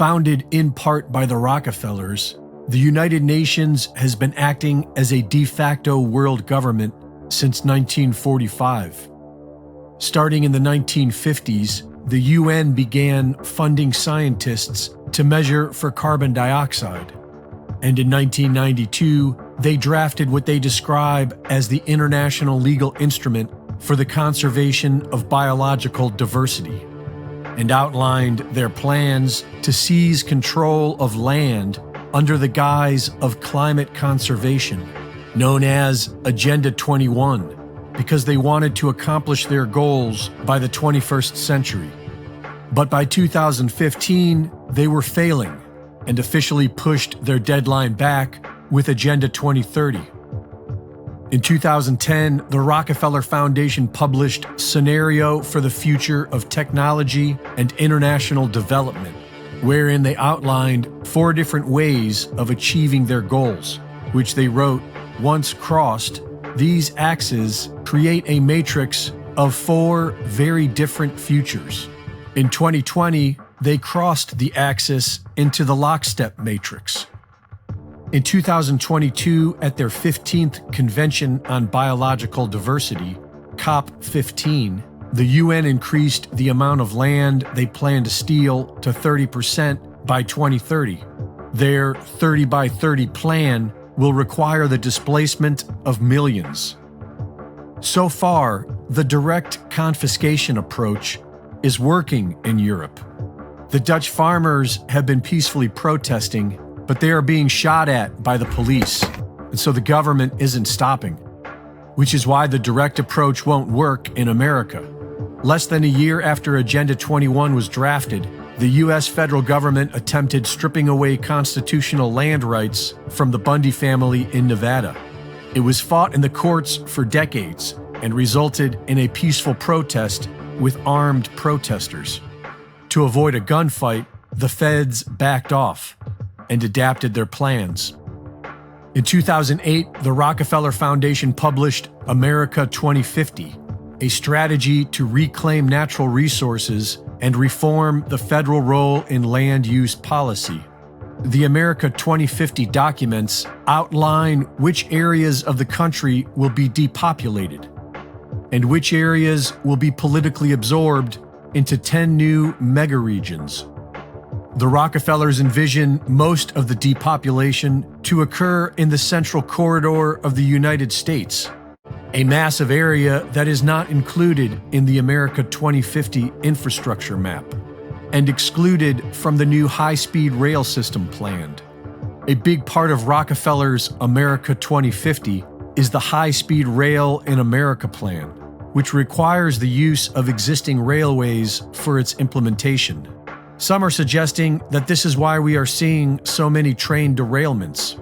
Founded in part by the Rockefellers, the United Nations has been acting as a de facto world government since 1945. Starting in the 1950s, the UN began funding scientists to measure for carbon dioxide. And in 1992, they drafted what they describe as the International Legal Instrument for the Conservation of Biological Diversity, and outlined their plans to seize control of land under the guise of climate conservation, known as Agenda 21, because they wanted to accomplish their goals by the 21st century. But by 2015, they were failing and officially pushed their deadline back with Agenda 2030. In 2010, the Rockefeller Foundation published Scenario for the Future of Technology and International Development, wherein they outlined 4 different ways of achieving their goals, which they wrote, once crossed, these axes create a matrix of 4 very different futures. In 2020, they crossed the axis into the lockstep matrix. In 2022, at their 15th Convention on Biological Diversity, COP15, the UN increased the amount of land they plan to steal to 30% by 2030. Their 30 by 30 plan will require the displacement of millions. So far, the direct confiscation approach is working in Europe. The Dutch farmers have been peacefully protesting, but they are being shot at by the police, and so the government isn't stopping, which is why the direct approach won't work in America. Less than a year after Agenda 21 was drafted, the U.S. federal government attempted stripping away constitutional land rights from the Bundy family in Nevada. It was fought in the courts for decades and resulted in a peaceful protest with armed protesters. To avoid a gunfight, the feds backed off and adapted their plans. In 2008, the Rockefeller Foundation published America 2050, a strategy to reclaim natural resources and reform the federal role in land use policy. The America 2050 documents outline which areas of the country will be depopulated and which areas will be politically absorbed into 10 new megaregions. The Rockefellers envision most of the depopulation to occur in the central corridor of the United States, a massive area that is not included in the America 2050 infrastructure map and excluded from the new high-speed rail system planned. A big part of Rockefeller's America 2050 is the High-Speed Rail in America plan, which requires the use of existing railways for its implementation. Some are suggesting that this is why we are seeing so many train derailments.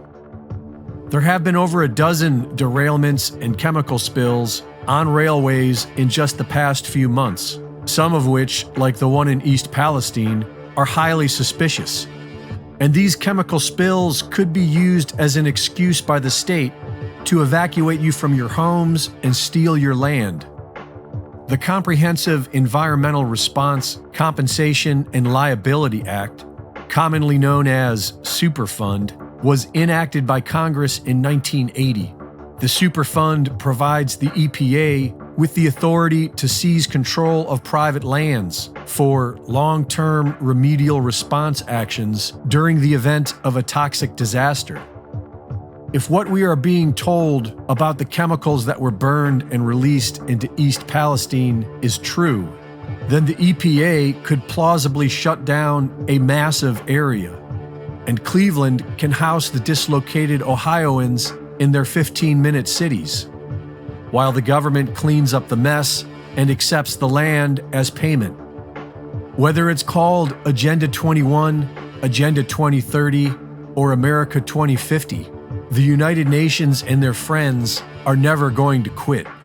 There have been over a dozen derailments and chemical spills on railways in just the past few months, some of which, like the one in East Palestine, are highly suspicious. And these chemical spills could be used as an excuse by the state to evacuate you from your homes and steal your land. The Comprehensive Environmental Response, Compensation, and Liability Act, commonly known as Superfund, was enacted by Congress in 1980. The Superfund provides the EPA with the authority to seize control of private lands for long-term remedial response actions during the event of a toxic disaster. If what we are being told about the chemicals that were burned and released into East Palestine is true, then the EPA could plausibly shut down a massive area, and Cleveland can house the dislocated Ohioans in their 15-minute cities, while the government cleans up the mess and accepts the land as payment. Whether it's called Agenda 21, Agenda 2030, or America 2050, the United Nations and their friends are never going to quit.